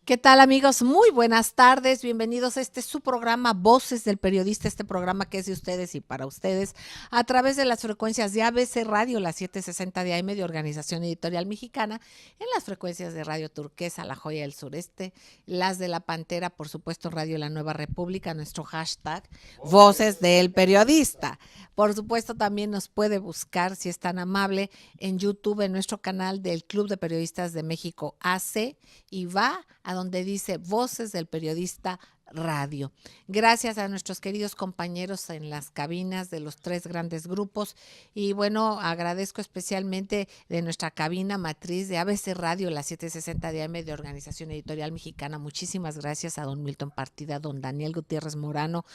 ¿Qué tal, amigos? Muy buenas tardes, bienvenidos a su programa Voces del Periodista, este programa que es de ustedes y para ustedes, a través de las frecuencias de ABC Radio, las 760 de AM de Organización Editorial Mexicana, en las frecuencias de Radio Turquesa, La Joya del Sureste, las de La Pantera, por supuesto Radio La Nueva República, nuestro hashtag Voces del Periodista. Por supuesto también nos puede buscar, si es tan amable, en YouTube, en nuestro canal del Club de Periodistas de México AC, y va a donde dice Voces del Periodista Radio. Gracias a nuestros queridos compañeros en las cabinas de los tres grandes grupos y bueno, agradezco especialmente de nuestra cabina matriz de ABC Radio, la 760 de AM de Organización Editorial Mexicana. Muchísimas gracias a don Milton Partida, don Daniel Gutiérrez Morano,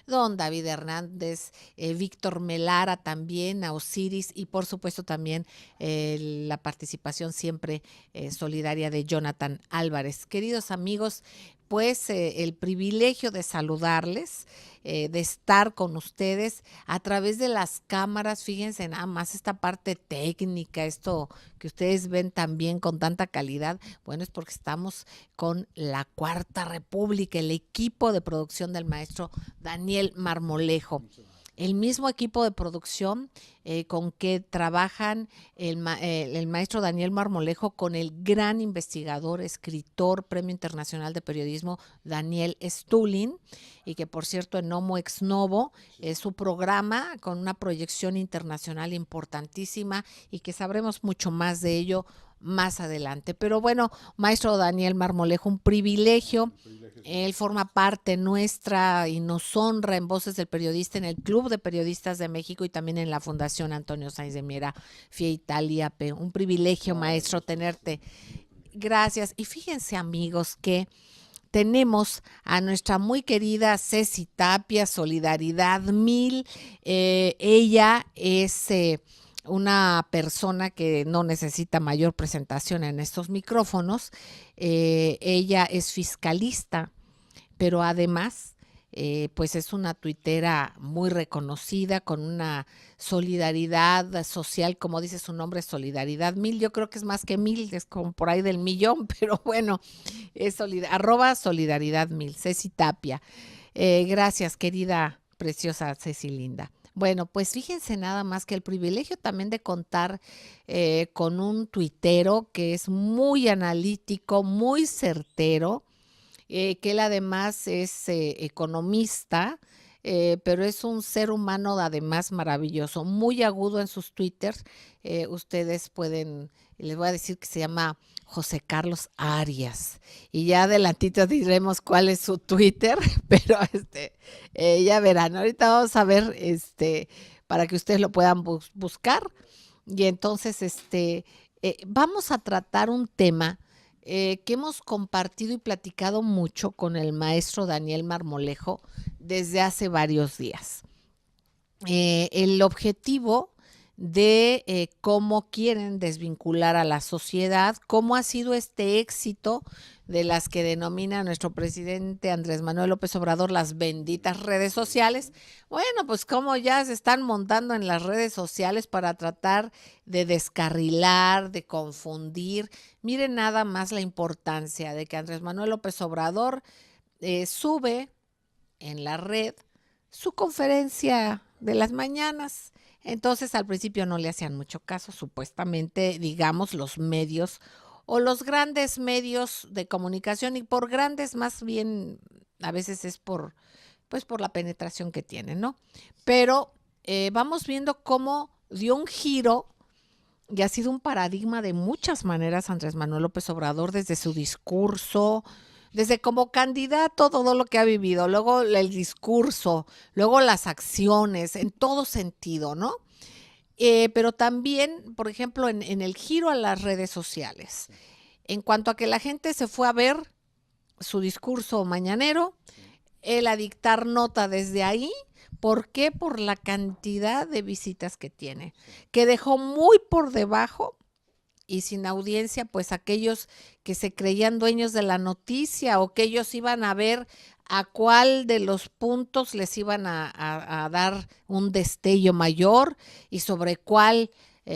don David Hernández, Víctor Melara también, a Osiris y por supuesto también la participación siempre solidaria de Jonathan Álvarez. Queridos amigos, pues el privilegio de saludarles, de estar con ustedes a través de las cámaras. Fíjense nada más esta parte técnica, esto que ustedes ven también con tanta calidad, bueno, es porque estamos con la Cuarta República, el equipo de producción del maestro Daniel Marmolejo. El mismo equipo de producción con que trabajan el maestro Daniel Marmolejo con el gran investigador, escritor, Premio Internacional de Periodismo Daniel Stulin, y que por cierto en Homo Ex Novo es su programa con una proyección internacional importantísima y que sabremos mucho más de ello más adelante. Pero bueno, maestro Daniel Marmolejo, un privilegio. Él forma parte nuestra y nos honra en Voces del Periodista, en el Club de Periodistas de México y también en la Fundación Antonio Sáenz de Miera, FIA Italia. Un privilegio, maestro, tenerte. Gracias. Y fíjense, amigos, que tenemos a nuestra muy querida Ceci Tapia, Solidaridad 1000. Ella es una persona que no necesita mayor presentación en estos micrófonos. Ella es fiscalista, pero además pues es una tuitera muy reconocida, con una solidaridad social, como dice su nombre, Solidaridad 1000. Yo creo que es más que 1000, es como por ahí del millón, pero bueno, es @Solidaridad 1000, Ceci Tapia. Gracias, querida, preciosa Ceci Linda. Bueno, pues fíjense nada más que el privilegio también de contar con un tuitero que es muy analítico, muy certero, que él además es economista, pero es un ser humano además maravilloso, muy agudo en sus twitters. Ustedes pueden, les voy a decir que se llama José Carlos Arias, y ya adelantito diremos cuál es su Twitter, pero ya verán, ahorita vamos a ver para que ustedes lo puedan buscar. Y entonces vamos a tratar un tema que hemos compartido y platicado mucho con el maestro Daniel Marmolejo desde hace varios días. El objetivo de cómo quieren desvincular a la sociedad, cómo ha sido este éxito de las que denomina nuestro presidente Andrés Manuel López Obrador las benditas redes sociales. Bueno, pues cómo ya se están montando en las redes sociales para tratar de descarrilar, de confundir. Miren nada más la importancia de que Andrés Manuel López Obrador sube en la red su conferencia de las mañanas. Entonces al principio no le hacían mucho caso, supuestamente, digamos, los medios o los grandes medios de comunicación, y por grandes más bien a veces es pues por la penetración que tienen, ¿no? Pero vamos viendo cómo dio un giro y ha sido un paradigma de muchas maneras Andrés Manuel López Obrador, desde su discurso, desde como candidato, todo lo que ha vivido, luego el discurso, luego las acciones, en todo sentido, ¿no? Pero también, por ejemplo, en el giro a las redes sociales, en cuanto a que la gente se fue a ver su discurso mañanero, él a dictar nota desde ahí. ¿Por qué? Por la cantidad de visitas que tiene, que dejó muy por debajo y sin audiencia, pues aquellos que se creían dueños de la noticia o que ellos iban a ver a cuál de los puntos les iban a dar un destello mayor y sobre cuál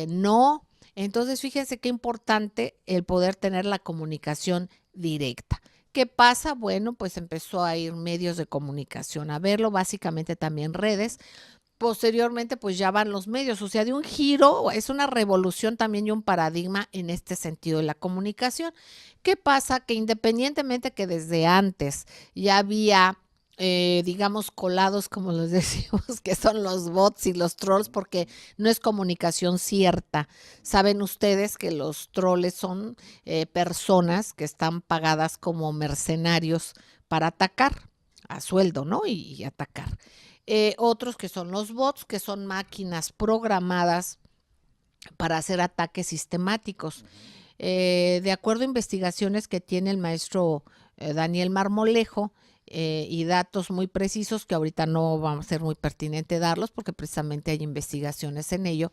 no. Entonces, fíjense qué importante el poder tener la comunicación directa. ¿Qué pasa? Bueno, pues empezó a ir medios de comunicación a verlo, básicamente también redes. Posteriormente, pues ya van los medios, o sea, de un giro, es una revolución también y un paradigma en este sentido de la comunicación. ¿Qué pasa? Que independientemente que desde antes ya había, digamos, colados, como les decimos, que son los bots y los trolls, porque no es comunicación cierta. Saben ustedes que los troles son personas que están pagadas como mercenarios para atacar a sueldo, ¿no? Y atacar. Otros que son los bots, que son máquinas programadas para hacer ataques sistemáticos. De acuerdo a investigaciones que tiene el maestro Daniel Marmolejo y datos muy precisos, que ahorita no vamos a ser muy pertinente darlos porque precisamente hay investigaciones en ello,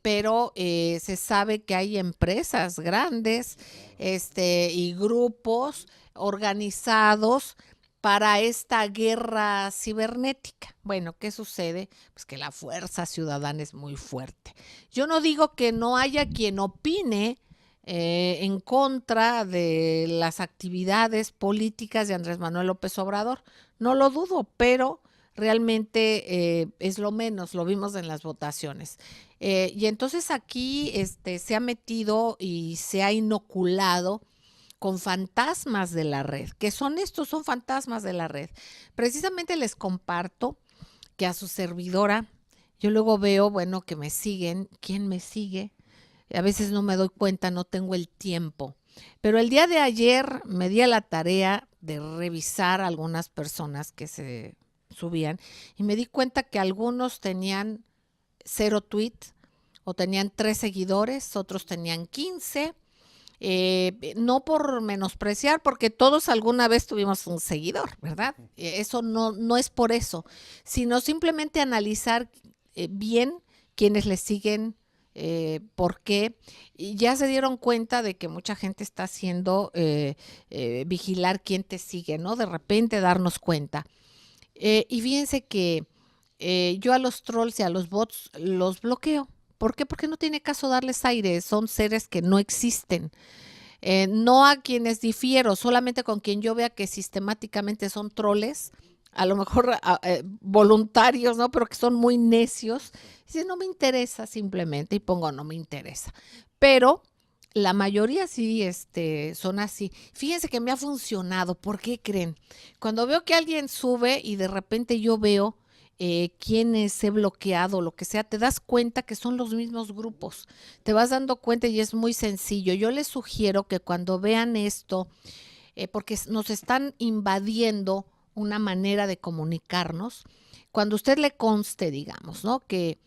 pero se sabe que hay empresas grandes y grupos organizados para esta guerra cibernética. Bueno, ¿qué sucede? Pues que la fuerza ciudadana es muy fuerte. Yo no digo que no haya quien opine en contra de las actividades políticas de Andrés Manuel López Obrador. No lo dudo, pero realmente es lo menos, lo vimos en las votaciones. Y entonces aquí se ha metido y se ha inoculado con fantasmas de la red. ¿Qué son estos? Son fantasmas de la red. Precisamente les comparto que a su servidora, yo luego veo, bueno, que me siguen. ¿Quién me sigue? A veces no me doy cuenta, no tengo el tiempo. Pero el día de ayer me di a la tarea de revisar a algunas personas que se subían y me di cuenta que algunos tenían 0 tweets o tenían 3 seguidores, otros tenían 15. No por menospreciar, porque todos alguna vez tuvimos un seguidor, ¿verdad? Eso no es por eso, sino simplemente analizar bien quienes le siguen, por qué. Y ya se dieron cuenta de que mucha gente está haciendo vigilar quién te sigue, ¿no? De repente darnos cuenta. Y fíjense que yo a los trolls y a los bots los bloqueo. ¿Por qué? Porque no tiene caso darles aire, son seres que no existen. No a quienes difiero, solamente con quien yo vea que sistemáticamente son troles, a lo mejor voluntarios, ¿no? Pero que son muy necios. Dice, no me interesa simplemente y pongo no me interesa. Pero la mayoría sí son así. Fíjense que me ha funcionado. ¿Por qué creen? Cuando veo que alguien sube y de repente yo veo quienes he bloqueado, lo que sea, te das cuenta que son los mismos grupos. Te vas dando cuenta y es muy sencillo. Yo les sugiero que cuando vean esto, porque nos están invadiendo una manera de comunicarnos, cuando usted le conste, digamos, ¿no? Que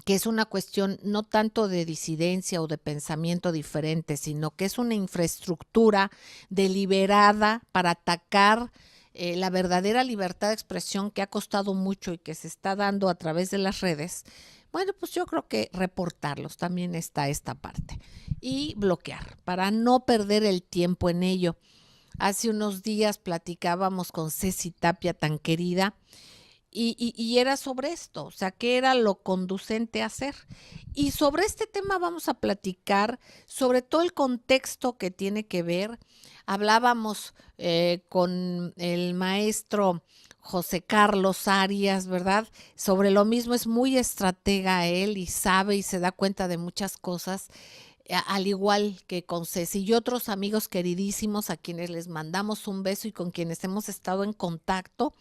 es una cuestión no tanto de disidencia o de pensamiento diferente, sino que es una infraestructura deliberada para atacar la verdadera libertad de expresión que ha costado mucho y que se está dando a través de las redes. Bueno, pues yo creo que reportarlos también está esta parte y bloquear para no perder el tiempo en ello. Hace unos días platicábamos con Ceci Tapia, tan querida, y era sobre esto, o sea, qué era lo conducente a hacer. Y sobre este tema vamos a platicar, sobre todo el contexto que tiene que ver. Hablábamos con el maestro José Carlos Arias, ¿verdad? Sobre lo mismo, es muy estratega él y sabe y se da cuenta de muchas cosas, al igual que con Ceci y otros amigos queridísimos a quienes les mandamos un beso y con quienes hemos estado en contacto.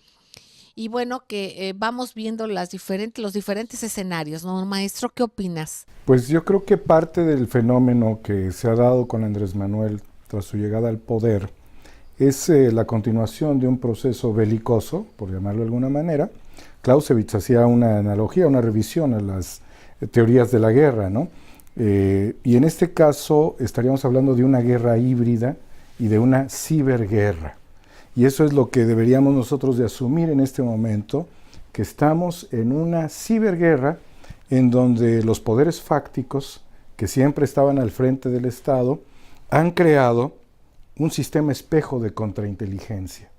Y bueno, que vamos viendo los diferentes escenarios, ¿no, maestro? ¿Qué opinas? Pues yo creo que parte del fenómeno que se ha dado con Andrés Manuel tras su llegada al poder es la continuación de un proceso belicoso, por llamarlo de alguna manera. Clausewitz hacía una analogía, una revisión a las teorías de la guerra, ¿no? Y en este caso estaríamos hablando de una guerra híbrida y de una ciberguerra. Y eso es lo que deberíamos nosotros de asumir en este momento, que estamos en una ciberguerra en donde los poderes fácticos, que siempre estaban al frente del Estado, han creado un sistema espejo de contrainteligencia.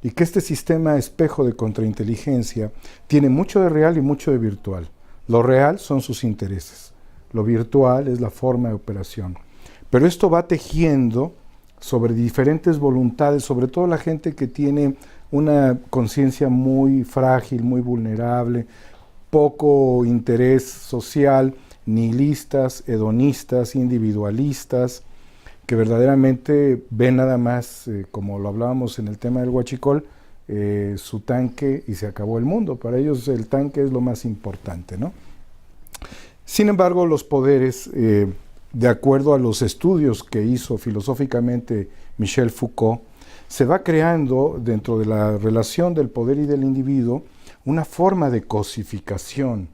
Y que este sistema espejo de contrainteligencia tiene mucho de real y mucho de virtual. Lo real son sus intereses, lo virtual es la forma de operación. Pero esto va tejiendo sobre diferentes voluntades, sobre todo la gente que tiene una conciencia muy frágil, muy vulnerable, poco interés social, nihilistas, hedonistas, individualistas, que verdaderamente ven nada más, como lo hablábamos en el tema del huachicol, su tanque y se acabó el mundo. Para ellos el tanque es lo más importante, ¿no? Sin embargo, los poderes, de acuerdo a los estudios que hizo filosóficamente Michel Foucault, se va creando dentro de la relación del poder y del individuo una forma de cosificación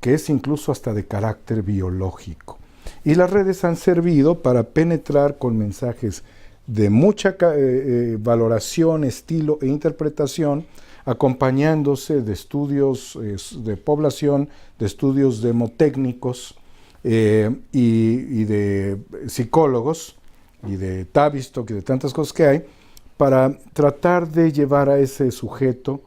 que es incluso hasta de carácter biológico. Y las redes han servido para penetrar con mensajes de mucha valoración, estilo e interpretación, acompañándose de estudios de población, de estudios demotécnicos y de psicólogos y de Tavistock y de tantas cosas que hay, para tratar de llevar a ese sujeto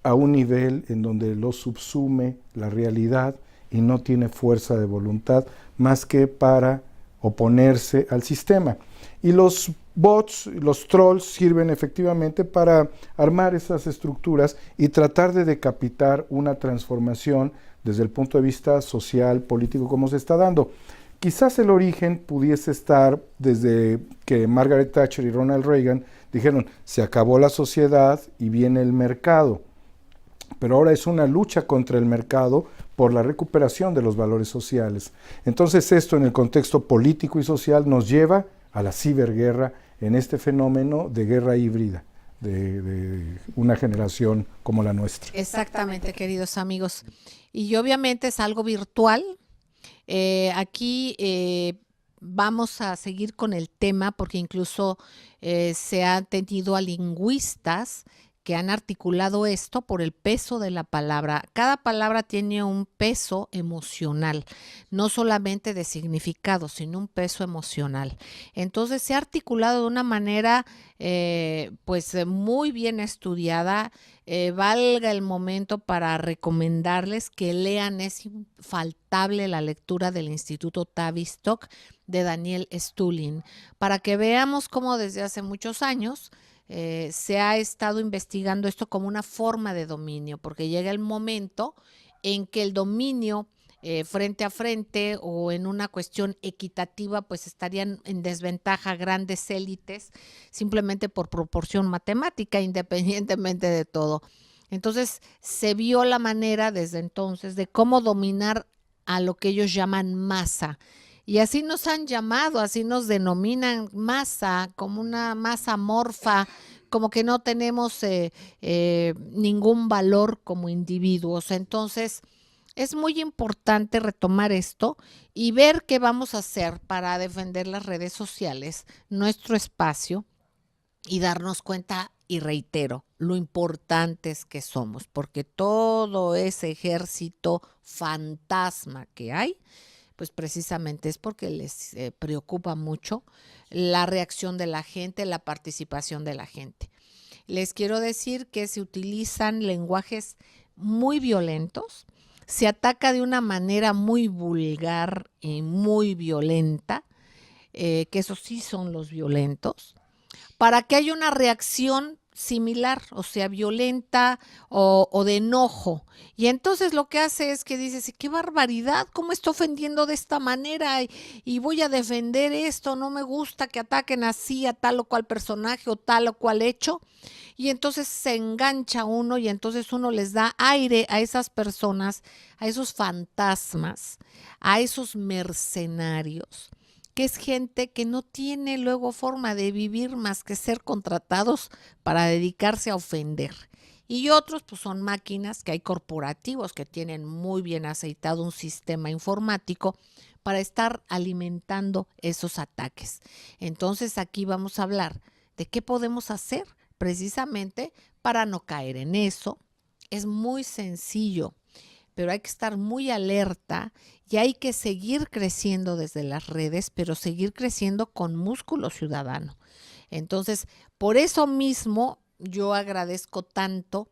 a un nivel en donde lo subsume la realidad y no tiene fuerza de voluntad más que para oponerse al sistema. Y los bots, los trolls, sirven efectivamente para armar esas estructuras y tratar de decapitar una transformación desde el punto de vista social, político, como se está dando. Quizás el origen pudiese estar desde que Margaret Thatcher y Ronald Reagan dijeron, se acabó la sociedad y viene el mercado. Pero ahora es una lucha contra el mercado por la recuperación de los valores sociales. Entonces esto en el contexto político y social nos lleva a la ciberguerra en este fenómeno de guerra híbrida de una generación como la nuestra. Exactamente, queridos amigos. Y obviamente es algo virtual. Aquí vamos a seguir con el tema porque incluso se han tenido a lingüistas que han articulado esto por el peso de la palabra. Cada palabra tiene un peso emocional, no solamente de significado, sino un peso emocional. Entonces se ha articulado de una manera muy bien estudiada. Valga el momento para recomendarles que lean, es infaltable la lectura del Instituto Tavistock de Daniel Stulin, para que veamos cómo desde hace muchos años se ha estado investigando esto como una forma de dominio, porque llega el momento en que el dominio frente a frente o en una cuestión equitativa, pues estarían en desventaja grandes élites simplemente por proporción matemática, independientemente de todo. Entonces se vio la manera desde entonces de cómo dominar a lo que ellos llaman masa. Y así nos han llamado, así nos denominan masa, como una masa amorfa, como que no tenemos ningún valor como individuos. Entonces, es muy importante retomar esto y ver qué vamos a hacer para defender las redes sociales, nuestro espacio, y darnos cuenta, y reitero, lo importantes que somos, porque todo ese ejército fantasma que hay, pues precisamente es porque les preocupa mucho la reacción de la gente, la participación de la gente. Les quiero decir que se utilizan lenguajes muy violentos, se ataca de una manera muy vulgar y muy violenta, que esos sí son los violentos, para que haya una reacción similar, o sea, violenta o de enojo. Y entonces lo que hace es que dices, qué barbaridad, cómo está ofendiendo de esta manera y voy a defender esto, no me gusta que ataquen así a tal o cual personaje o tal o cual hecho. Y entonces se engancha uno y entonces uno les da aire a esas personas, a esos fantasmas, a esos mercenarios, que es gente que no tiene luego forma de vivir más que ser contratados para dedicarse a ofender. Y otros pues son máquinas, que hay corporativos que tienen muy bien aceitado un sistema informático para estar alimentando esos ataques. Entonces aquí vamos a hablar de qué podemos hacer precisamente para no caer en eso. Es muy sencillo, pero hay que estar muy alerta y hay que seguir creciendo desde las redes, pero seguir creciendo con músculo ciudadano. Entonces, por eso mismo yo agradezco tanto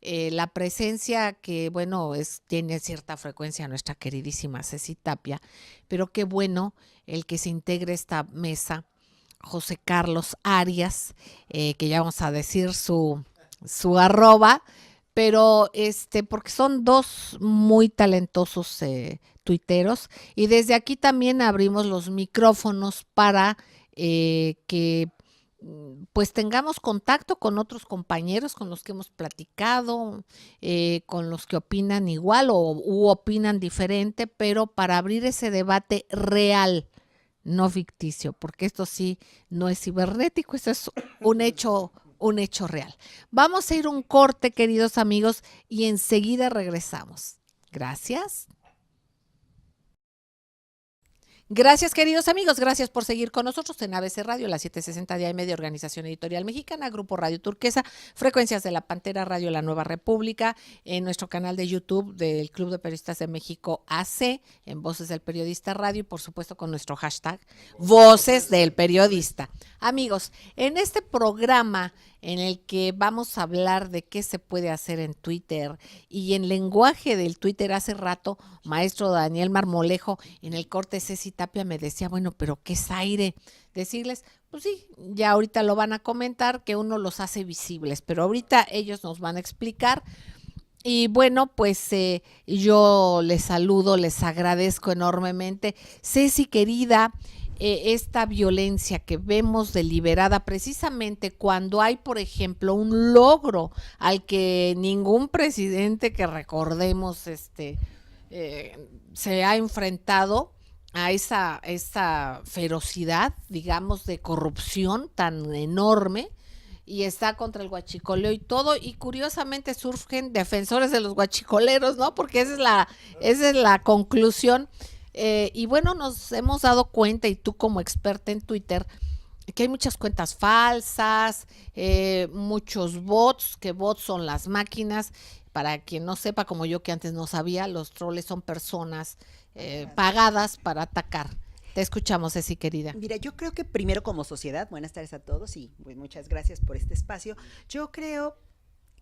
la presencia que, bueno, tiene cierta frecuencia nuestra queridísima Ceci Tapia, pero qué bueno el que se integre esta mesa José Carlos Arias, que ya vamos a decir su arroba, pero porque son dos muy talentosos tuiteros, y desde aquí también abrimos los micrófonos para que pues tengamos contacto con otros compañeros con los que hemos platicado, con los que opinan igual u opinan diferente, pero para abrir ese debate real, no ficticio, porque esto sí no es cibernético, esto es un hecho real. Vamos a ir a un corte, queridos amigos, y enseguida regresamos. Gracias. Gracias, queridos amigos, gracias por seguir con nosotros en ABC Radio, la 760 de AM de Organización Editorial Mexicana, Grupo Radio Turquesa, Frecuencias de la Pantera, Radio La Nueva República, en nuestro canal de YouTube del Club de Periodistas de México AC, en Voces del Periodista Radio y por supuesto con nuestro hashtag Voces del Periodista. Amigos, en este programa en el que vamos a hablar de qué se puede hacer en Twitter y en lenguaje del Twitter, hace rato, maestro Daniel Marmolejo, en el corte Ceci Tapia me decía, bueno, pero ¿qué es aire? Decirles, pues sí, ya ahorita lo van a comentar, que uno los hace visibles, pero ahorita ellos nos van a explicar. Y bueno, pues yo les saludo, les agradezco enormemente. Ceci, querida, esta violencia que vemos deliberada precisamente cuando hay, por ejemplo, un logro al que ningún presidente que recordemos se ha enfrentado a esa ferocidad, digamos, de corrupción tan enorme, y está contra el huachicoleo y todo, y curiosamente surgen defensores de los huachicoleros, ¿no? Porque esa es la conclusión. Y bueno, nos hemos dado cuenta, y tú como experta en Twitter, que hay muchas cuentas falsas, muchos bots, que bots son las máquinas. Para quien no sepa, como yo que antes no sabía, los troles son personas pagadas para atacar. Te escuchamos, Ceci, querida. Mira, yo creo que primero como sociedad, buenas tardes a todos y pues muchas gracias por este espacio, yo creo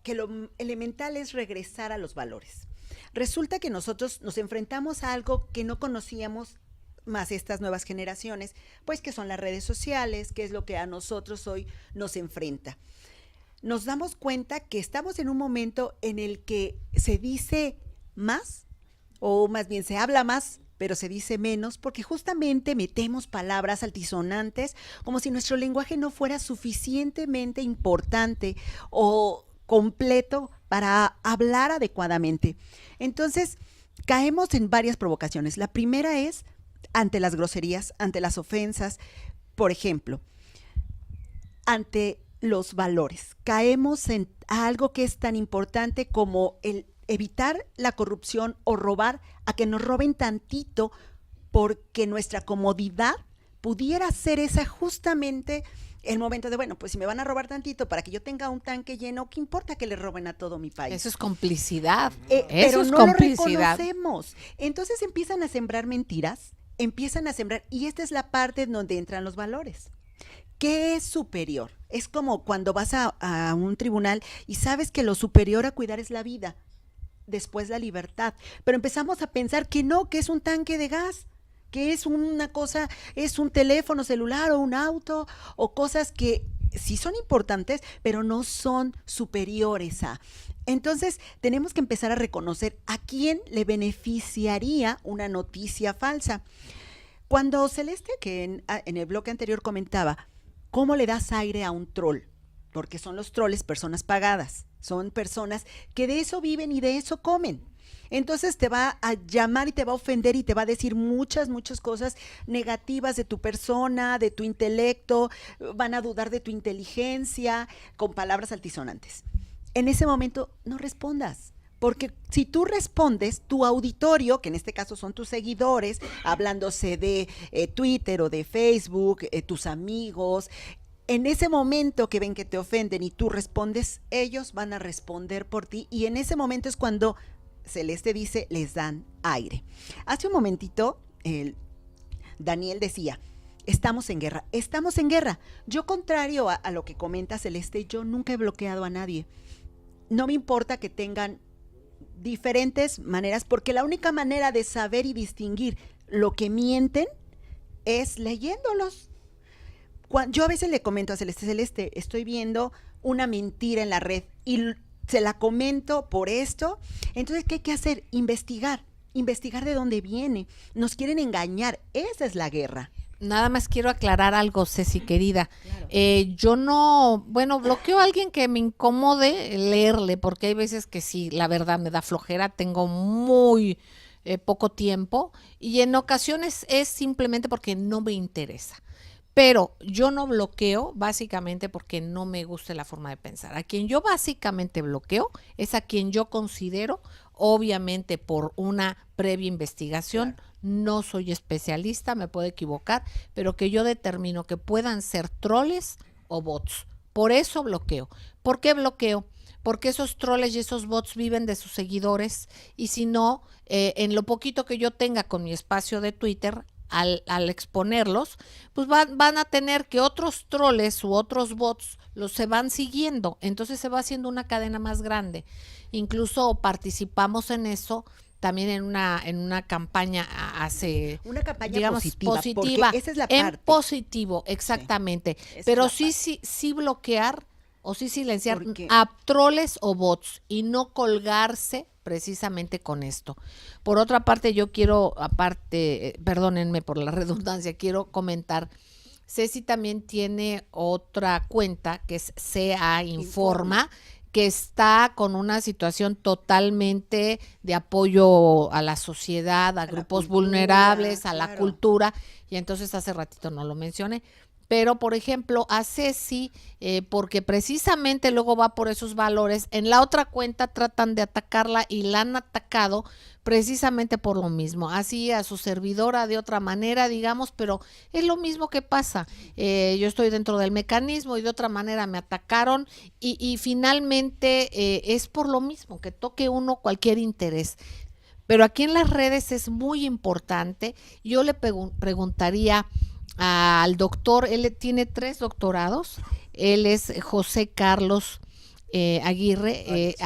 que lo elemental es regresar a los valores. Resulta que nosotros nos enfrentamos a algo que no conocíamos, más estas nuevas generaciones, pues que son las redes sociales, que es lo que a nosotros hoy nos enfrenta. Nos damos cuenta que estamos en un momento en el que se dice más, o más bien se habla más, pero se dice menos, porque justamente metemos palabras altisonantes como si nuestro lenguaje no fuera suficientemente importante o completo para hablar adecuadamente. Entonces, caemos en varias provocaciones. La primera es ante las groserías, ante las ofensas, por ejemplo, ante los valores. Caemos en algo que es tan importante como el evitar la corrupción o robar, a que nos roben tantito, porque nuestra comodidad pudiera ser esa justamente el momento de, bueno, pues si me van a robar tantito para que yo tenga un tanque lleno, ¿qué importa que le roben a todo mi país? Eso es complicidad. Pero no lo reconocemos. Entonces empiezan a sembrar mentiras, empiezan a sembrar, y esta es la parte en donde entran los valores. ¿Qué es superior? Es como cuando vas a un tribunal y sabes que lo superior a cuidar es la vida, después la libertad, pero empezamos a pensar que no, que es un tanque de gas, que es una cosa, es un teléfono celular o un auto, o cosas que sí son importantes, pero no son superiores a. Entonces, tenemos que empezar a reconocer a quién le beneficiaría una noticia falsa. Cuando Celeste, que en el bloque anterior comentaba, ¿cómo le das aire a un troll? Porque son los troles personas pagadas, son personas que de eso viven y de eso comen. Entonces te va a llamar y te va a ofender y te va a decir muchas cosas negativas de tu persona, de tu intelecto, van a dudar de tu inteligencia, con palabras altisonantes. En ese momento no respondas. Porque si tú respondes, tu auditorio, que en este caso son tus seguidores, hablándose de Twitter o de Facebook, tus amigos, en ese momento que ven que te ofenden y tú respondes, ellos van a responder por ti, y en ese momento es cuando Celeste dice, les dan aire. Hace un momentito, Daniel decía, estamos en guerra. Estamos en guerra. Yo, contrario a lo que comenta Celeste, yo nunca he bloqueado a nadie. No me importa que tengan diferentes maneras, porque la única manera de saber y distinguir lo que mienten es leyéndolos. Yo a veces le comento a Celeste, estoy viendo una mentira en la red y se la comento por esto. Entonces, ¿qué hay que hacer? Investigar de dónde viene. Nos quieren engañar, esa es la guerra. Nada más quiero aclarar algo, Ceci, querida. Claro. Yo no, bloqueo a alguien que me incomode leerle, porque hay veces que sí, la verdad me da flojera, tengo muy poco tiempo, y en ocasiones es simplemente porque no me interesa. Pero yo no bloqueo básicamente porque no me gusta la forma de pensar. A quien yo básicamente bloqueo es a quien yo considero, obviamente por una previa investigación, claro. No soy especialista, me puedo equivocar, pero que yo determino que puedan ser troles o bots. Por eso bloqueo. ¿Por qué bloqueo? Porque esos troles y esos bots viven de sus seguidores, y si no, en lo poquito que yo tenga con mi espacio de Twitter, al exponerlos, pues van a tener que otros troles u otros bots se van siguiendo, entonces se va haciendo una cadena más grande. Incluso participamos en eso también en una campaña una campaña digamos, positiva esa es la en parte. Positivo, exactamente, sí. Pero sí bloquear o sí silenciar a troles o bots y no colgarse precisamente con esto. Por otra parte, yo quiero, perdónenme por la redundancia, quiero comentar, Ceci también tiene otra cuenta que es CA Informa, que está con una situación totalmente de apoyo a la sociedad, a grupos vulnerables, a la cultura, y entonces hace ratito no lo mencioné. Pero, por ejemplo, a Ceci, porque precisamente luego va por esos valores, en la otra cuenta tratan de atacarla y la han atacado precisamente por lo mismo. Así a su servidora de otra manera, digamos, pero es lo mismo que pasa. Yo estoy dentro del mecanismo y de otra manera me atacaron y finalmente es por lo mismo, que toque uno cualquier interés. Pero aquí en las redes es muy importante. Yo le preguntaría al doctor, él tiene 3 doctorados, él es José Carlos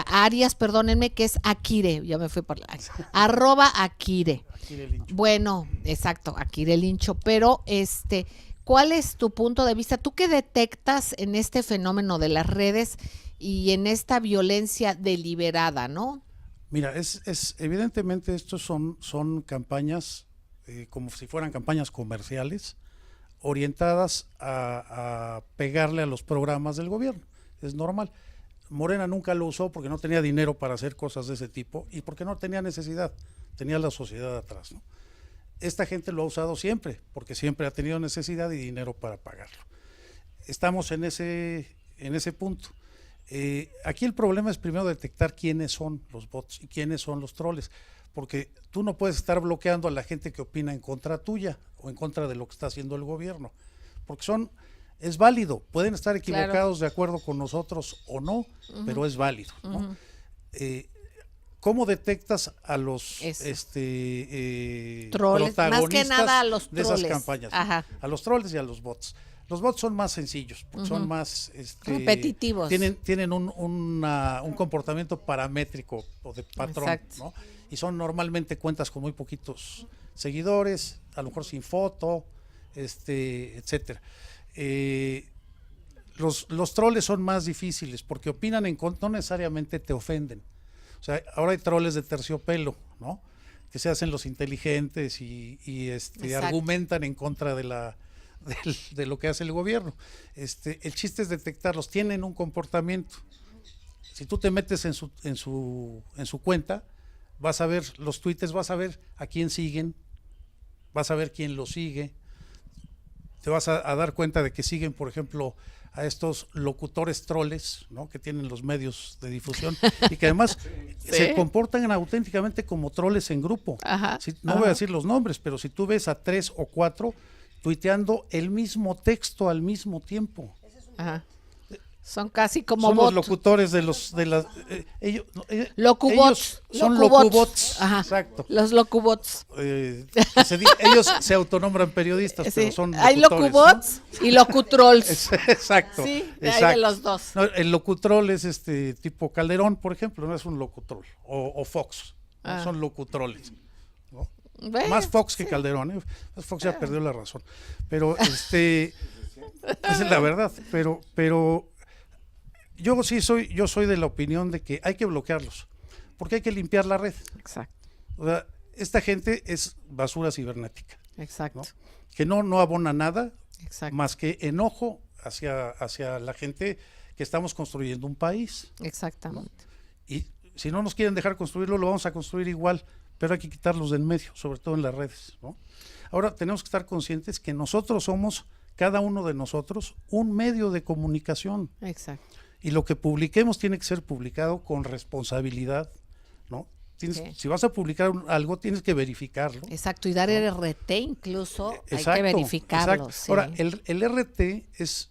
Arias, perdónenme, que es Akire, ya me fui por la @Akire. Bueno, exacto, Akire Lincho, pero ¿cuál es tu punto de vista? ¿Tú qué detectas en este fenómeno de las redes y en esta violencia deliberada, no? Mira, es evidentemente estos son campañas como si fueran campañas comerciales, orientadas a pegarle a los programas del gobierno. Es normal. Morena nunca lo usó porque no tenía dinero para hacer cosas de ese tipo y porque no tenía necesidad, tenía la sociedad atrás, ¿no? Esta gente lo ha usado siempre, porque siempre ha tenido necesidad y dinero para pagarlo. Estamos en ese punto. Aquí el problema es primero detectar quiénes son los bots y quiénes son los troles, porque tú no puedes estar bloqueando a la gente que opina en contra tuya o en contra de lo que está haciendo el gobierno, porque es válido, pueden estar equivocados, claro, de acuerdo con nosotros o no, pero es válido, ¿no? ¿Cómo detectas a los troles, protagonistas más que nada a los de troles, esas campañas? Ajá. A los troles y a los bots. Los bots son más sencillos, porque son más repetitivos. Tienen un comportamiento paramétrico o de patrón, exacto, ¿no? Y son normalmente cuentas con muy poquitos seguidores, a lo mejor sin foto, etcétera. Los troles son más difíciles porque opinan en contra, no necesariamente te ofenden. O sea, ahora hay troles de terciopelo, ¿no? Que se hacen los inteligentes y argumentan en contra de lo que hace el gobierno. El chiste es detectarlos, tienen un comportamiento. Si tú te metes en su cuenta, vas a ver los tweets, vas a ver a quién siguen, vas a ver quién lo sigue, te vas a dar cuenta de que siguen, por ejemplo, a estos locutores troles, ¿no? Que tienen los medios de difusión y que además se comportan auténticamente como troles en grupo. No voy a decir los nombres, pero si tú ves a 3 o 4 tuiteando el mismo texto al mismo tiempo. Son casi como son bots. Los locutores ellos locubots. Son locubots. Exacto. Los locubots. Ellos se autonombran periodistas, pero son locutores. Hay locubots, ¿no? Y locutrolls. Exacto. Sí, exacto. Hay de los dos. No, el locutrol es tipo Calderón, por ejemplo, no es un locutrol. O Fox, ¿no? Son locutroles, ¿no? Más Fox que Calderón, Fox ya perdió la razón. Pero Esa es la verdad, pero yo soy de la opinión de que hay que bloquearlos, porque hay que limpiar la red. Exacto. O sea, esta gente es basura cibernética. Exacto. ¿No? Que no abona nada, Exacto. más que enojo hacia la gente que estamos construyendo un país. Exactamente. ¿No? Y si no nos quieren dejar construirlo, lo vamos a construir igual, pero hay que quitarlos del medio, sobre todo en las redes, ¿no? Ahora tenemos que estar conscientes que nosotros somos, cada uno de nosotros, un medio de comunicación. Exacto. Y lo que publiquemos tiene que ser publicado con responsabilidad, ¿no? Si vas a publicar algo, tienes que verificarlo. Exacto, y dar el RT incluso, Exacto, hay que verificarlo. Sí. Ahora, el RT es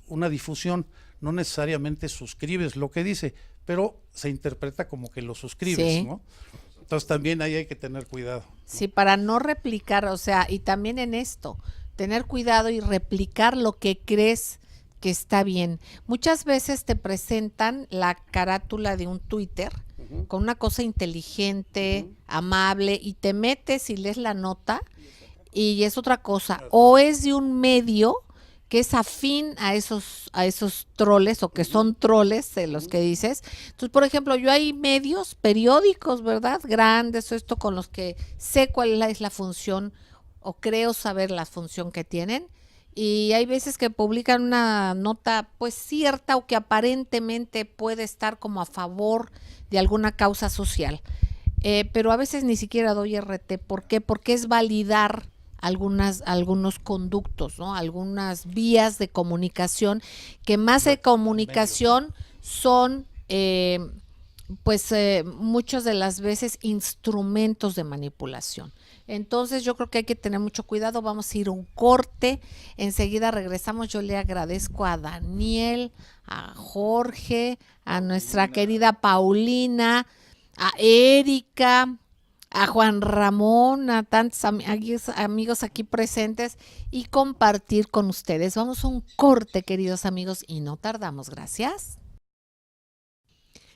una difusión, no necesariamente suscribes lo que dice, pero se interpreta como que lo suscribes, sí. ¿no? Entonces también ahí hay que tener cuidado. Sí, para no replicar, o sea, y también en esto, tener cuidado y replicar lo que crees que está bien. Muchas veces te presentan la carátula de un Twitter con una cosa inteligente, amable, y te metes y lees la nota y es otra cosa. O es de un medio que es afín a esos troles, o que son troles de los que dices. Entonces, por ejemplo, yo hay medios, periódicos, ¿verdad? Grandes, esto con los que sé cuál es la función, o creo saber la función que tienen. Y hay veces que publican una nota pues cierta, o que aparentemente puede estar como a favor de alguna causa social. Pero a veces ni siquiera doy RT. ¿Por qué? Porque es validar algunos conductos, ¿no? Algunas vías de comunicación, que más de comunicación son muchas de las veces instrumentos de manipulación. Entonces yo creo que hay que tener mucho cuidado. Vamos a ir a un corte, enseguida regresamos. Yo le agradezco a Daniel, a Jorge, a nuestra querida Paulina, a Erika, a Juan Ramón, a tantos amigos aquí presentes, y compartir con ustedes. Vamos a un corte, queridos amigos, y no tardamos. Gracias.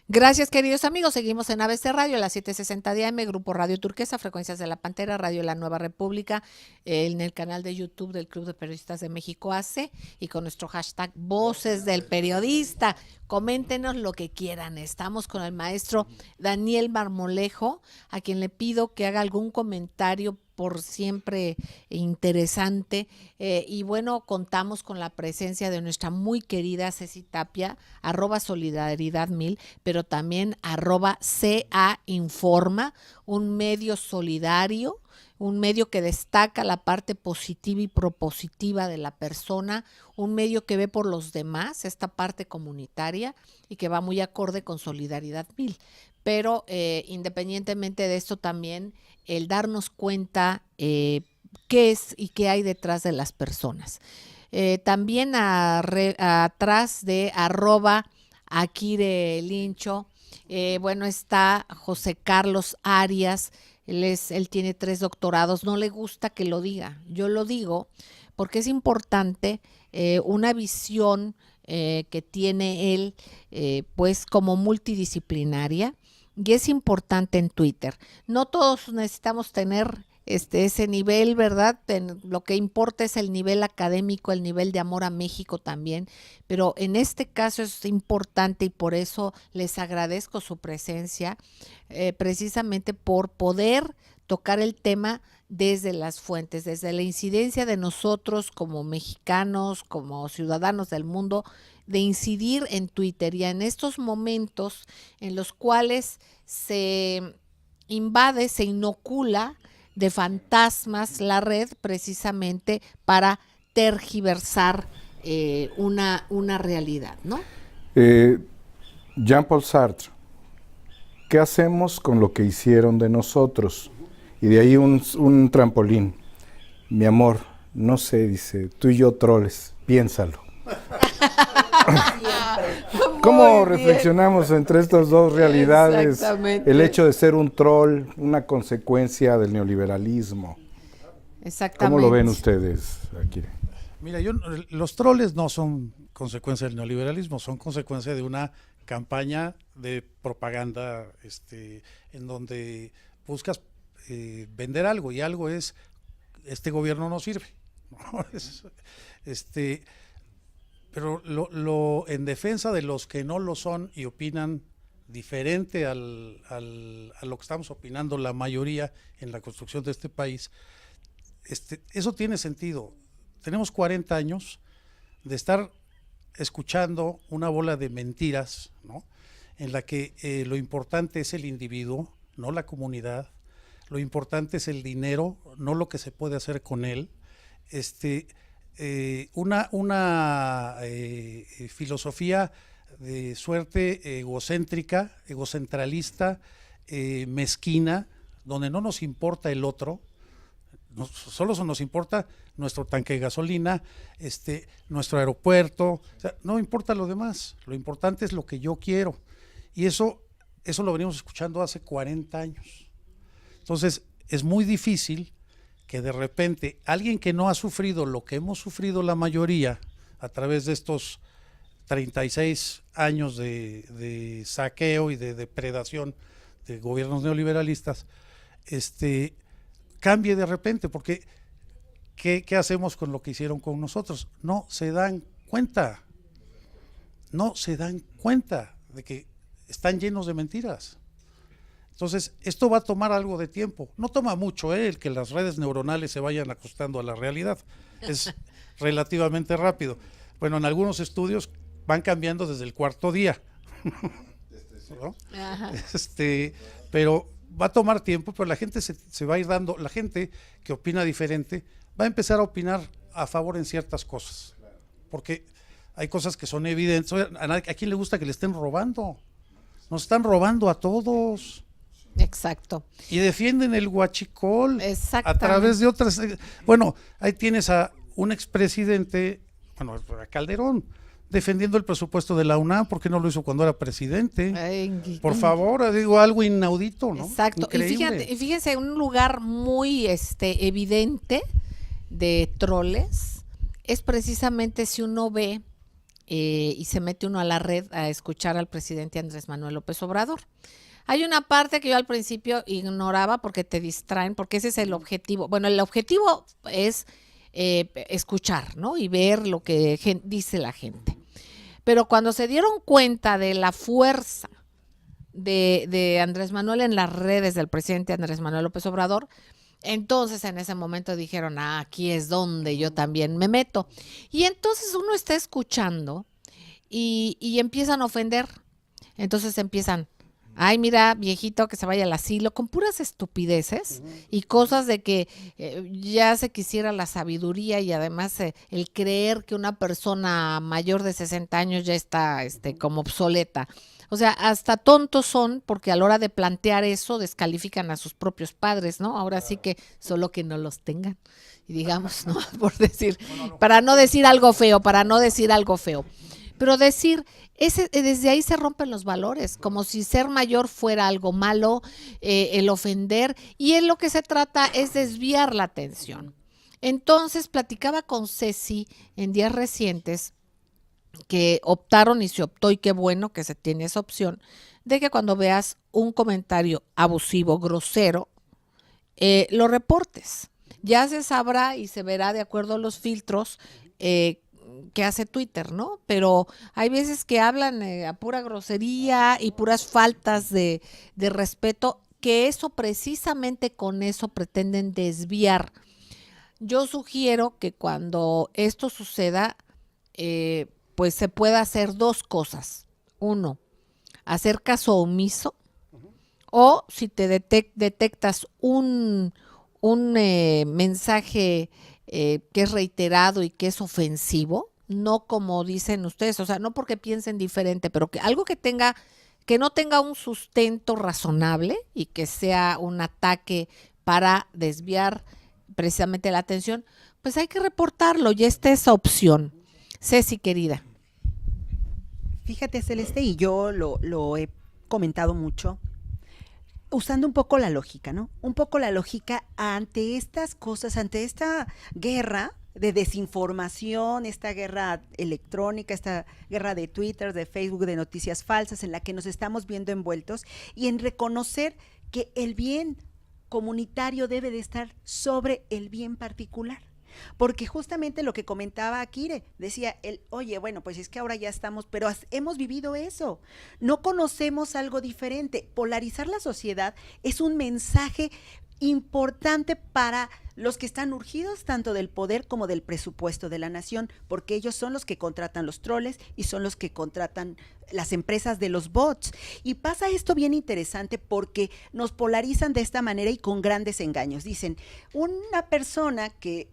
Gracias, queridos amigos. Seguimos en ABC Radio, las 7:60 de AM, Grupo Radio Turquesa, Frecuencias de la Pantera, Radio La Nueva República, en el canal de YouTube del Club de Periodistas de México AC, y con nuestro hashtag Voces del Periodista. Coméntenos lo que quieran. Estamos con el maestro Daniel Marmolejo, a quien le pido que haga algún comentario por siempre interesante, y bueno, contamos con la presencia de nuestra muy querida Ceci Tapia, @solidaridad1000, pero también @CA Informa, un medio solidario, un medio que destaca la parte positiva y propositiva de la persona, un medio que ve por los demás, esta parte comunitaria, y que va muy acorde con Solidaridad 1000. Pero independientemente de esto, también el darnos cuenta qué es y qué hay detrás de las personas. También atrás de @AkireLincho, bueno, está José Carlos Arias. Él tiene 3 doctorados, no le gusta que lo diga, yo lo digo porque es importante una visión que tiene él, pues como multidisciplinaria, y es importante en Twitter. No todos necesitamos tener ese nivel, ¿verdad? Lo que importa es el nivel académico, el nivel de amor a México también, pero en este caso es importante, y por eso les agradezco su presencia, precisamente por poder tocar el tema desde las fuentes, desde la incidencia de nosotros como mexicanos, como ciudadanos del mundo, de incidir en Twitter, y en estos momentos en los cuales se invade, se inocula de fantasmas la red, precisamente para tergiversar una realidad, ¿no? Jean-Paul Sartre, ¿qué hacemos con lo que hicieron de nosotros? Y de ahí un trampolín. Mi amor, no sé, dice, tú y yo troles, piénsalo. ¿Cómo reflexionamos entre estas dos realidades? El hecho de ser un troll, una consecuencia del neoliberalismo. Exactamente. ¿Cómo lo ven ustedes aquí? Mira, los troles no son consecuencia del neoliberalismo, son consecuencia de una campaña de propaganda en donde buscas vender algo, y algo es: este gobierno no sirve, ¿no? en defensa de los que no lo son y opinan diferente a lo que estamos opinando la mayoría en la construcción de este país, eso tiene sentido. Tenemos 40 años de estar escuchando una bola de mentiras, ¿no? En la que lo importante es el individuo, no la comunidad, lo importante es el dinero, no lo que se puede hacer con él. Una filosofía de suerte egocéntrica, egocentralista, mezquina, donde no nos importa el otro, solo nos importa nuestro tanque de gasolina, nuestro aeropuerto, o sea, no importa lo demás, lo importante es lo que yo quiero. Y eso lo venimos escuchando hace 40 años. Entonces, es muy difícil que de repente alguien que no ha sufrido lo que hemos sufrido la mayoría a través de estos 36 años de saqueo y de depredación de gobiernos neoliberalistas, cambie de repente, porque ¿qué hacemos con lo que hicieron con nosotros? No se dan cuenta de que están llenos de mentiras. Entonces, esto va a tomar algo de tiempo. No toma mucho, el que las redes neuronales se vayan ajustando a la realidad. Es relativamente rápido. Bueno, en algunos estudios van cambiando desde el cuarto día. ¿No? Pero va a tomar tiempo, pero la gente se va a ir dando, la gente que opina diferente va a empezar a opinar a favor en ciertas cosas. Porque hay cosas que son evidentes. ¿A quién le gusta que le estén robando? Nos están robando a todos. Exacto. Y defienden el huachicol a través de otras. Bueno, ahí tienes a un expresidente, bueno, a Calderón, defendiendo el presupuesto de la UNAM, porque no lo hizo cuando era presidente. Ay, por favor, digo, algo inaudito, ¿no? Exacto. Increíble. Y fíjense, un lugar muy evidente de troles es precisamente si uno ve y se mete uno a la red a escuchar al presidente Andrés Manuel López Obrador. Hay una parte que yo al principio ignoraba porque te distraen, porque ese es el objetivo. Bueno, el objetivo es escuchar, ¿no? Y ver lo que dice la gente. Pero cuando se dieron cuenta de la fuerza de Andrés Manuel en las redes del presidente Andrés Manuel López Obrador, entonces en ese momento dijeron, aquí es donde yo también me meto. Y entonces uno está escuchando y empiezan a ofender. Entonces empiezan, ay, mira, viejito, que se vaya al asilo, con puras estupideces y cosas de que ya se quisiera la sabiduría y además el creer que una persona mayor de 60 años ya está como obsoleta. O sea, hasta tontos son porque a la hora de plantear eso descalifican a sus propios padres, ¿no? Ahora sí que solo que no los tengan. Y digamos, ¿no? Por decir, para no decir algo feo. Pero decir, desde ahí se rompen los valores, como si ser mayor fuera algo malo, el ofender, y en lo que se trata es desviar la atención. Entonces, platicaba con Ceci en días recientes, que optaron y se optó, y qué bueno que se tiene esa opción, de que cuando veas un comentario abusivo, grosero, lo reportes. Ya se sabrá y se verá de acuerdo a los filtros que hace Twitter, ¿no? Pero hay veces que hablan a pura grosería y puras faltas de respeto, que eso precisamente con eso pretenden desviar. Yo sugiero que cuando esto suceda, pues se pueda hacer dos cosas. Uno, hacer caso omiso, o si te detectas un mensaje que es reiterado y que es ofensivo, no como dicen ustedes, o sea, no porque piensen diferente, pero que algo que no tenga un sustento razonable y que sea un ataque para desviar precisamente la atención, pues hay que reportarlo, y esta es esa opción. Ceci, querida. Fíjate, Celeste, y yo lo he comentado mucho, usando un poco la lógica, ¿no? Un poco la lógica ante estas cosas, ante esta guerra de desinformación, esta guerra electrónica, esta guerra de Twitter, de Facebook, de noticias falsas en la que nos estamos viendo envueltos, y en reconocer que el bien comunitario debe de estar sobre el bien particular. porque justamente lo que comentaba Akire, decía él, oye, bueno, pues es que ahora ya estamos, pero hemos vivido eso, no conocemos algo diferente. Polarizar la sociedad es un mensaje importante para los que están urgidos tanto del poder como del presupuesto de la nación, porque ellos son los que contratan los troles y son los que contratan las empresas de los bots. Y pasa esto bien interesante porque nos polarizan de esta manera y con grandes engaños. Dicen, una persona que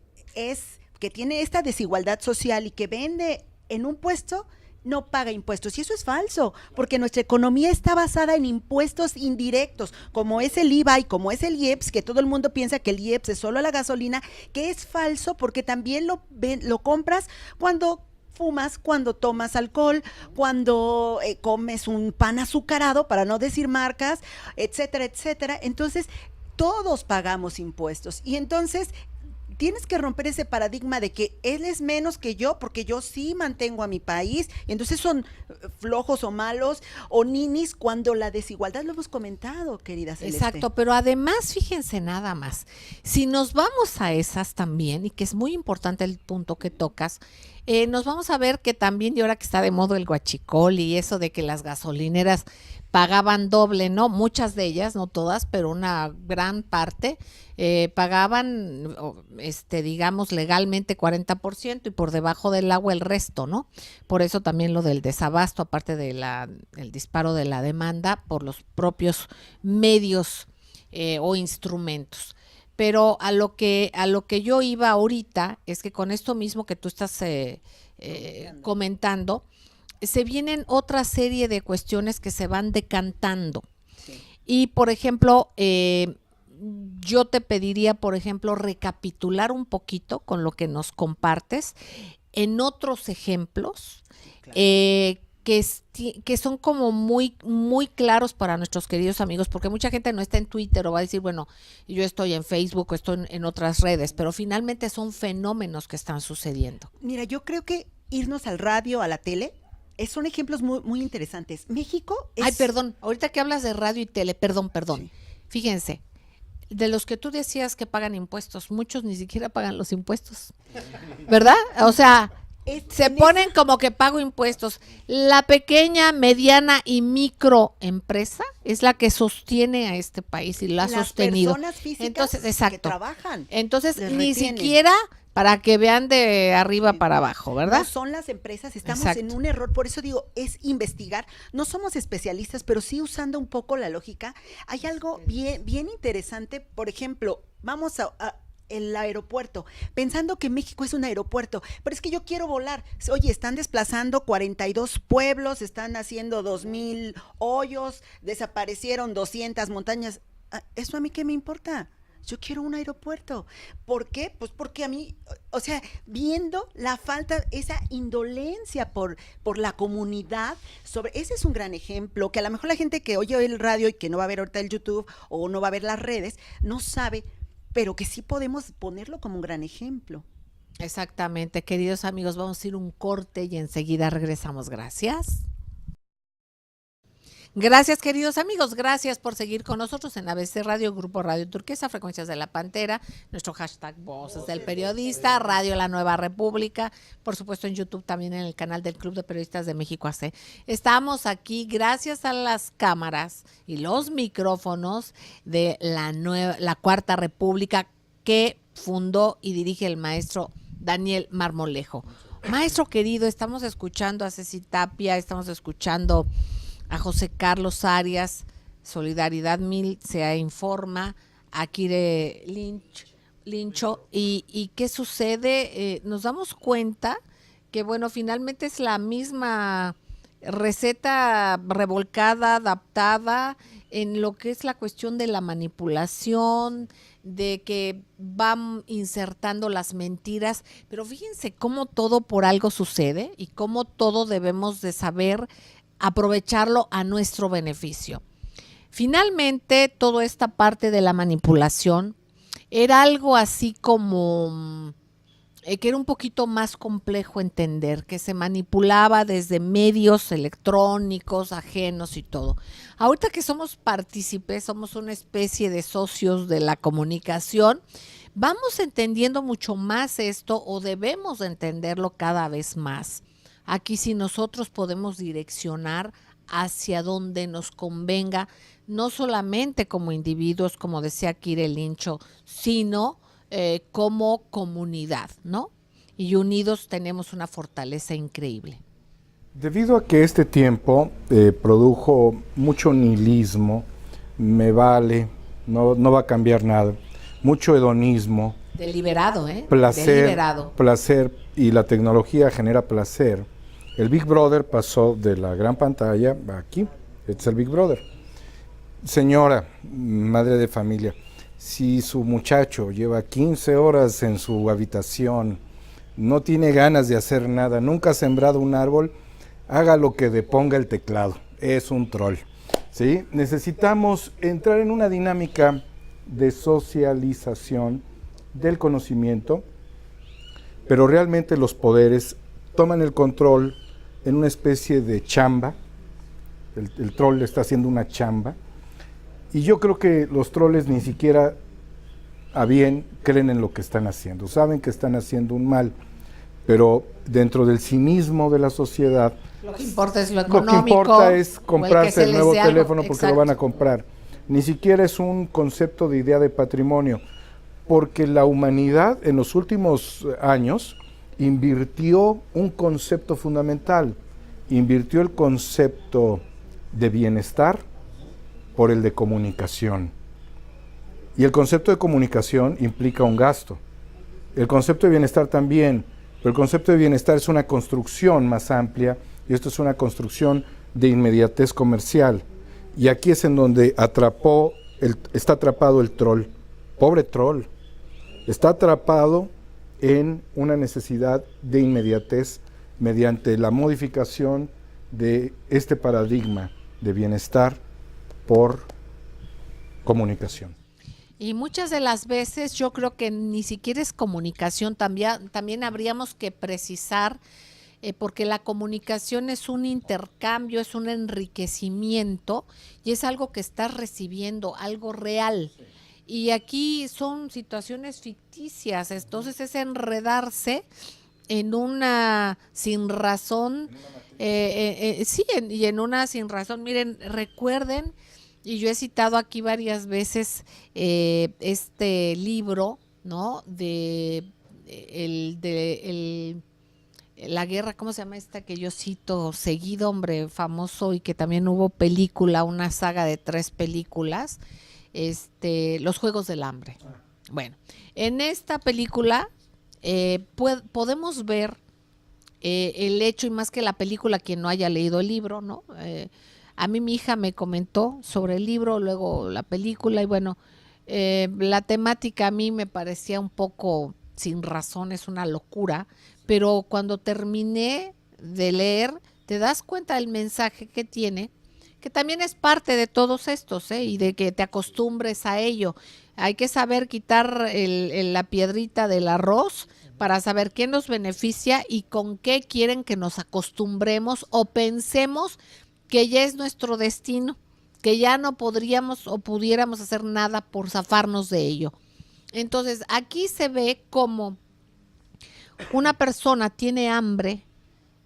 tiene esta desigualdad social y que vende en un puesto, no paga impuestos. Y eso es falso, porque nuestra economía está basada en impuestos indirectos, como es el IVA y como es el IEPS, que todo el mundo piensa que el IEPS es solo la gasolina, que es falso porque también lo compras cuando fumas, cuando tomas alcohol, cuando comes un pan azucarado, para no decir marcas, etcétera, etcétera. Entonces, todos pagamos impuestos. Y entonces tienes que romper ese paradigma de que él es menos que yo porque yo sí mantengo a mi país, y entonces son flojos o malos o ninis, cuando la desigualdad, lo hemos comentado, querida Celeste. Exacto, pero además, fíjense nada más, si nos vamos a esas también, y que es muy importante el punto que tocas, nos vamos a ver que también, y ahora que está de moda el huachicol y eso de que las gasolineras pagaban doble, ¿no? Muchas de ellas, no todas, pero una gran parte, pagaban, digamos, legalmente 40% y por debajo del agua el resto, ¿no? Por eso también lo del desabasto, aparte de el disparo de la demanda por los propios medios o instrumentos. Pero a lo que yo iba ahorita es que con esto mismo que tú estás comentando, se vienen otra serie de cuestiones que se van decantando. Sí. Y, por ejemplo, yo te pediría, por ejemplo, recapitular un poquito con lo que nos compartes en otros ejemplos, claro, que son como muy, muy claros para nuestros queridos amigos, porque mucha gente no está en Twitter o va a decir, bueno, yo estoy en Facebook o estoy en otras redes, pero finalmente son fenómenos que están sucediendo. Mira, yo creo que irnos al radio, a la tele, son ejemplos muy, muy interesantes. México es... Ay, perdón, ahorita que hablas de radio y tele, perdón. Sí. Fíjense, de los que tú decías que pagan impuestos, muchos ni siquiera pagan los impuestos, ¿verdad? O sea, se ponen como que pago impuestos. La pequeña, mediana y microempresa es la que sostiene a este país y lo ha sostenido. Las personas físicas. Entonces, exacto, que trabajan. Entonces, ni siquiera para que vean de arriba para abajo, ¿verdad? No son las empresas, estamos en un error, por eso digo, es investigar. No somos especialistas, pero sí usando un poco la lógica. Hay algo bien, bien interesante, por ejemplo, vamos a el aeropuerto, pensando que México es un aeropuerto, pero es que yo quiero volar. Oye, están desplazando 42 pueblos, están haciendo 2,000 hoyos, desaparecieron 200 montañas. ¿Eso a mí qué me importa? Yo quiero un aeropuerto. ¿Por qué? Pues porque a mí, o sea, viendo la falta, esa indolencia por la comunidad, ese es un gran ejemplo, que a lo mejor la gente que oye el radio y que no va a ver ahorita el YouTube o no va a ver las redes, no sabe, pero que sí podemos ponerlo como un gran ejemplo. Exactamente, queridos amigos, vamos a ir un corte y enseguida regresamos. Gracias. Gracias, queridos amigos, gracias por seguir con nosotros en ABC Radio, Grupo Radio Turquesa, Frecuencias de la Pantera, nuestro hashtag Voces del Periodista, Radio La Nueva República, por supuesto en YouTube también en el canal del Club de Periodistas de México AC. Estamos aquí gracias a las cámaras y los micrófonos de la Cuarta República que fundó y dirige el maestro Daniel Marmolejo. Maestro querido, estamos escuchando a Ceci Tapia, estamos escuchando a José Carlos Arias, Solidaridad 1000 se informa, Akire Lincho, y ¿qué sucede? Nos damos cuenta que, bueno, finalmente es la misma receta revolcada, adaptada en lo que es la cuestión de la manipulación, de que van insertando las mentiras, pero fíjense cómo todo por algo sucede y cómo todo debemos de saber aprovecharlo a nuestro beneficio. Finalmente, toda esta parte de la manipulación era algo así como que era un poquito más complejo entender, que se manipulaba desde medios electrónicos, ajenos y todo. Ahorita que somos partícipes, somos una especie de socios de la comunicación, Vamos entendiendo mucho más esto o debemos de entenderlo cada vez más. Aquí sí nosotros podemos direccionar hacia donde nos convenga, no solamente como individuos, como decía Kire Lincho, sino como comunidad, ¿no? Y unidos tenemos una fortaleza increíble. Debido a que este tiempo produjo mucho nihilismo, me vale, no va a cambiar nada, mucho hedonismo. Deliberado, Placer, y la tecnología genera placer. El Big Brother pasó de la gran pantalla a aquí, este es el Big Brother. Señora, madre de familia, si su muchacho lleva 15 horas en su habitación, no tiene ganas de hacer nada, nunca ha sembrado un árbol, haga lo que deponga el teclado, es un troll. ¿Sí? Necesitamos entrar en una dinámica de socialización del conocimiento, pero realmente los poderes toman el control en una especie de chamba. El troll está haciendo una chamba, y yo creo que los troles ni siquiera a bien creen en lo que están haciendo, saben que están haciendo un mal, pero dentro del cinismo de la sociedad, lo que importa es lo económico. Lo que importa es comprarse el nuevo teléfono porque exacto, lo van a comprar. Ni siquiera es un concepto de idea de patrimonio, porque la humanidad en los últimos años invirtió un concepto fundamental, invirtió el concepto de bienestar por el de comunicación. Y el concepto de comunicación implica un gasto. El concepto de bienestar también, pero el concepto de bienestar es una construcción más amplia, y esto es una construcción de inmediatez comercial. Y aquí es en donde está atrapado el troll. Pobre troll. Está atrapado en una necesidad de inmediatez mediante la modificación de este paradigma de bienestar por comunicación. Y muchas de las veces yo creo que ni siquiera es comunicación, también habríamos que precisar, porque la comunicación es un intercambio, es un enriquecimiento y es algo que estás recibiendo, algo real. Y aquí son situaciones ficticias, entonces es enredarse en una sin razón, y en una sin razón. Miren, recuerden, y yo he citado aquí varias veces este libro, ¿no? La guerra, ¿cómo se llama esta que yo cito seguido, hombre, famoso, y que también hubo película, una saga de 3 películas, Los Juegos del Hambre. Bueno, en esta película podemos ver el hecho, y más que la película, quien no haya leído el libro, ¿no? A mí mi hija me comentó sobre el libro, luego la película, y bueno, la temática a mí me parecía un poco sin razón, es una locura, pero cuando terminé de leer, te das cuenta del mensaje que tiene, que también es parte de todos estos, y de que te acostumbres a ello. Hay que saber quitar la piedrita del arroz para saber qué nos beneficia y con qué quieren que nos acostumbremos o pensemos que ya es nuestro destino, que ya no podríamos o pudiéramos hacer nada por zafarnos de ello. Entonces, aquí se ve como una persona tiene hambre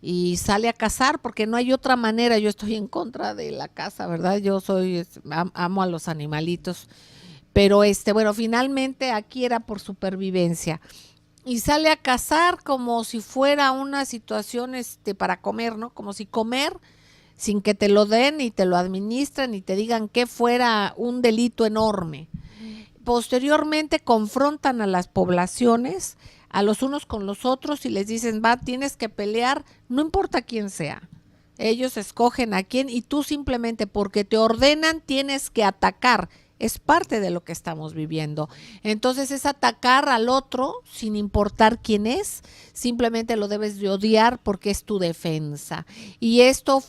y sale a cazar, porque no hay otra manera. Yo estoy en contra de la caza, ¿verdad? Amo a los animalitos, pero bueno, finalmente aquí era por supervivencia. Y sale a cazar como si fuera una situación para comer, ¿no? Como si comer sin que te lo den y te lo administren y te digan que fuera un delito enorme. Posteriormente confrontan a las poblaciones, a los unos con los otros, y les dicen, tienes que pelear, no importa quién sea. Ellos escogen a quién y tú simplemente porque te ordenan tienes que atacar. Es parte de lo que estamos viviendo. Entonces es atacar al otro sin importar quién es, simplemente lo debes de odiar porque es tu defensa. Y esto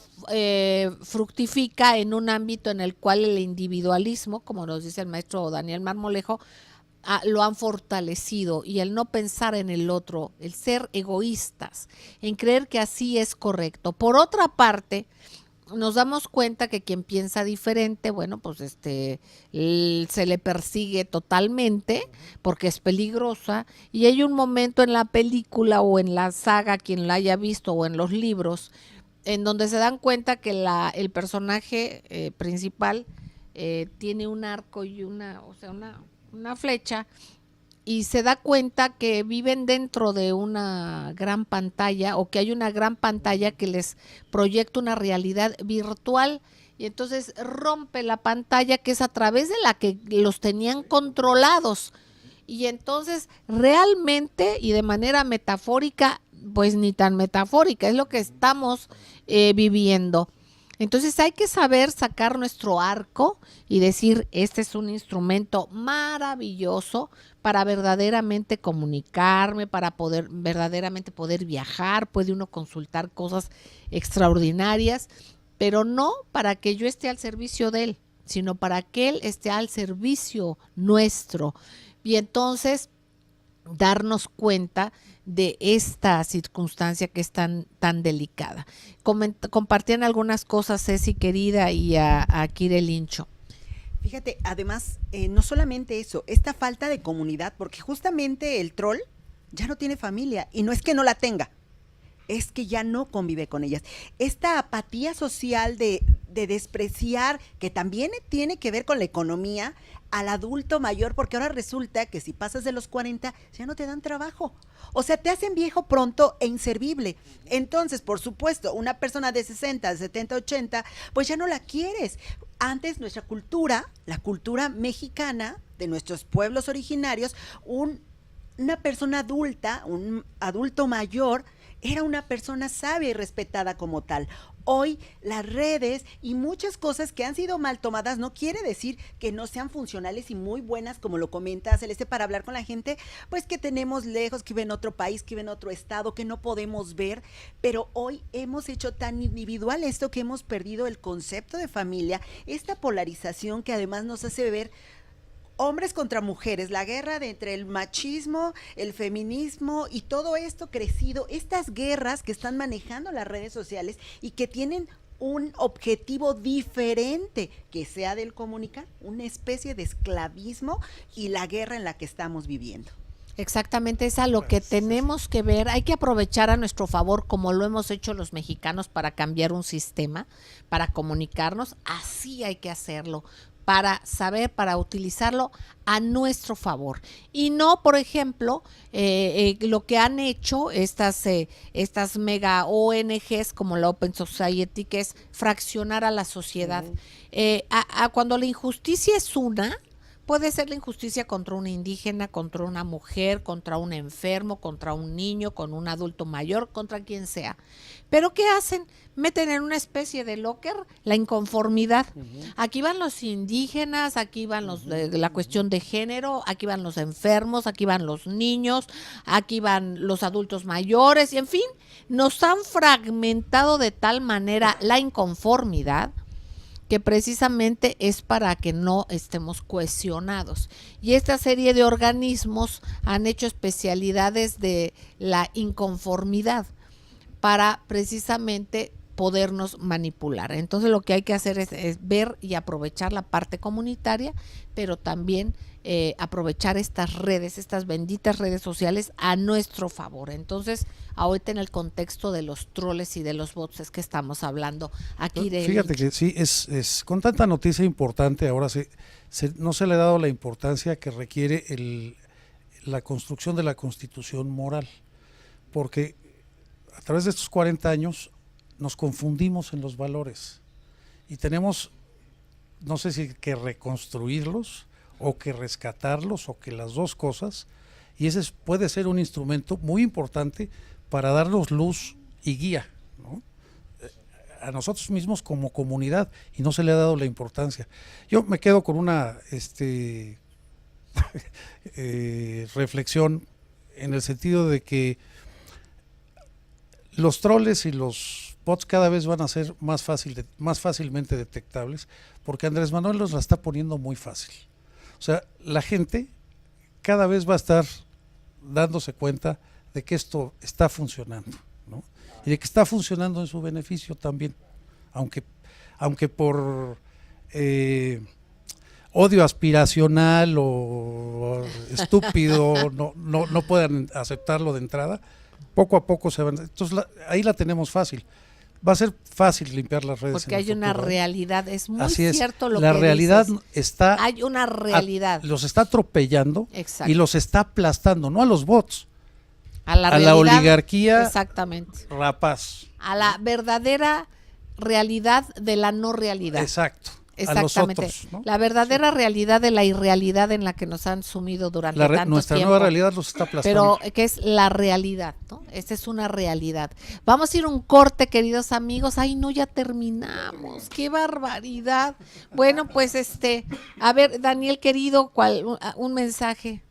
fructifica en un ámbito en el cual el individualismo, como nos dice el maestro Daniel Marmolejo, lo han fortalecido, y el no pensar en el otro, el ser egoístas, en creer que así es correcto. Por otra parte, nos damos cuenta que quien piensa diferente, bueno, pues se le persigue totalmente porque es peligrosa, y hay un momento en la película o en la saga, quien la haya visto, o en los libros, en donde se dan cuenta que el personaje principal tiene un arco y una flecha, y se da cuenta que viven dentro de una gran pantalla, o que hay una gran pantalla que les proyecta una realidad virtual, y entonces rompe la pantalla, que es a través de la que los tenían controlados, y entonces realmente y de manera metafórica, pues ni tan metafórica, es lo que estamos viviendo. Entonces hay que saber sacar nuestro arco y decir, este es un instrumento maravilloso para verdaderamente comunicarme, para verdaderamente poder viajar, puede uno consultar cosas extraordinarias, pero no para que yo esté al servicio de él, sino para que él esté al servicio nuestro. Y entonces darnos cuenta de esta circunstancia que es tan delicada. Compartían algunas cosas Ceci querida y a Kire Lincho. Fíjate, además, no solamente eso, esta falta de comunidad, porque justamente el troll ya no tiene familia, y no es que no la tenga, es que ya no convive con ellas. Esta apatía social de despreciar, que también tiene que ver con la economía, al adulto mayor, porque ahora resulta que si pasas de los 40 ya no te dan trabajo, o sea, te hacen viejo pronto e inservible. Entonces, por supuesto, una persona de 60, de 70, 80, pues ya no la quieres. Antes nuestra cultura, la cultura mexicana de nuestros pueblos originarios, una persona adulta, un adulto mayor, era una persona sabia y respetada como tal. Hoy las redes y muchas cosas que han sido mal tomadas no quiere decir que no sean funcionales y muy buenas, como lo comenta Celeste, para hablar con la gente, pues que tenemos lejos, que vive en otro país, que vive en otro estado, que no podemos ver, pero hoy hemos hecho tan individual esto que hemos perdido el concepto de familia, esta polarización que además nos hace ver hombres contra mujeres, la guerra entre el machismo, el feminismo y todo esto crecido, estas guerras que están manejando las redes sociales y que tienen un objetivo diferente, que sea del comunicar, una especie de esclavismo y la guerra en la que estamos viviendo. Exactamente, es a lo que tenemos que ver. Hay que aprovechar a nuestro favor, como lo hemos hecho los mexicanos, para cambiar un sistema, para comunicarnos. Así hay que hacerlo, para saber, para utilizarlo a nuestro favor. Y no, por ejemplo, lo que han hecho estas mega ONGs como la Open Society, que es fraccionar a la sociedad. Cuando la injusticia es puede ser la injusticia contra una indígena, contra una mujer, contra un enfermo, contra un niño, con un adulto mayor, contra quien sea. Pero ¿qué hacen? Meten en una especie de locker la inconformidad. Aquí van los indígenas, aquí van los de la cuestión de género, aquí van los enfermos, aquí van los niños, aquí van los adultos mayores, y en fin, nos han fragmentado de tal manera la inconformidad que precisamente es para que no estemos cohesionados. Y esta serie de organismos han hecho especialidades de la inconformidad para precisamente podernos manipular. Entonces lo que hay que hacer es ver y aprovechar la parte comunitaria, pero también aprovechar estas redes, estas benditas redes sociales a nuestro favor. Entonces, ahorita en el contexto de los troles y de los bots es que estamos hablando aquí de... Fíjate que sí, es con tanta noticia importante, ahora no se le ha dado la importancia que requiere la construcción de la Constitución moral, porque a través de estos 40 años nos confundimos en los valores y tenemos, no sé si que reconstruirlos o que rescatarlos o que las dos cosas, y ese puede ser un instrumento muy importante para darnos luz y guía, ¿no? A nosotros mismos como comunidad, y no se le ha dado la importancia. Yo me quedo con una reflexión en el sentido de que los troles y los bots cada vez van a ser más fácilmente detectables, porque Andrés Manuel nos la está poniendo muy fácil. O sea, la gente cada vez va a estar dándose cuenta de que esto está funcionando, ¿no? Y de que está funcionando en su beneficio también. aunque por odio aspiracional o estúpido no puedan aceptarlo de entrada, poco a poco se van. Entonces ahí la tenemos fácil. Va a ser fácil limpiar las redes. Porque hay una realidad, es muy cierto lo que dices. La realidad está. Hay una realidad. Los está atropellando. Exacto. Y los está aplastando, no a los bots. A la realidad, oligarquía. Exactamente. Rapaz. A la verdadera realidad de la no realidad. Exacto. Exactamente. A los otros, ¿no? La verdadera realidad de la irrealidad en la que nos han sumido durante tanto tiempo. Nuestra nueva realidad los está aplastando. Pero que es la realidad, ¿no? Esta es una realidad. Vamos a ir a un corte, queridos amigos. Ay, no, ya terminamos. ¡Qué barbaridad! Bueno, pues a ver, Daniel querido, un mensaje.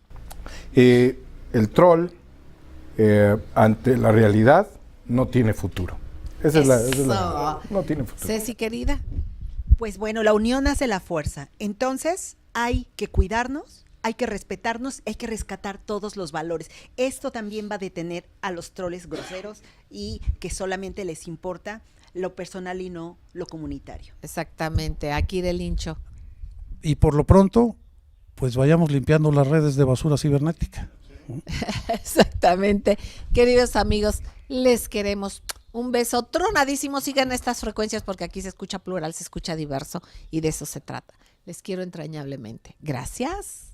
El troll ante la realidad no tiene futuro. Esa es la no tiene futuro. Ceci querida. Pues bueno, la unión hace la fuerza. Entonces hay que cuidarnos, hay que respetarnos, hay que rescatar todos los valores. Esto también va a detener a los troles groseros y que solamente les importa lo personal y no lo comunitario. Exactamente, aquí del hincho. Y por lo pronto, pues vayamos limpiando las redes de basura cibernética. Exactamente. Queridos amigos, les queremos. Un beso tronadísimo. Sigan estas frecuencias porque aquí se escucha plural, se escucha diverso y de eso se trata. Les quiero entrañablemente. Gracias.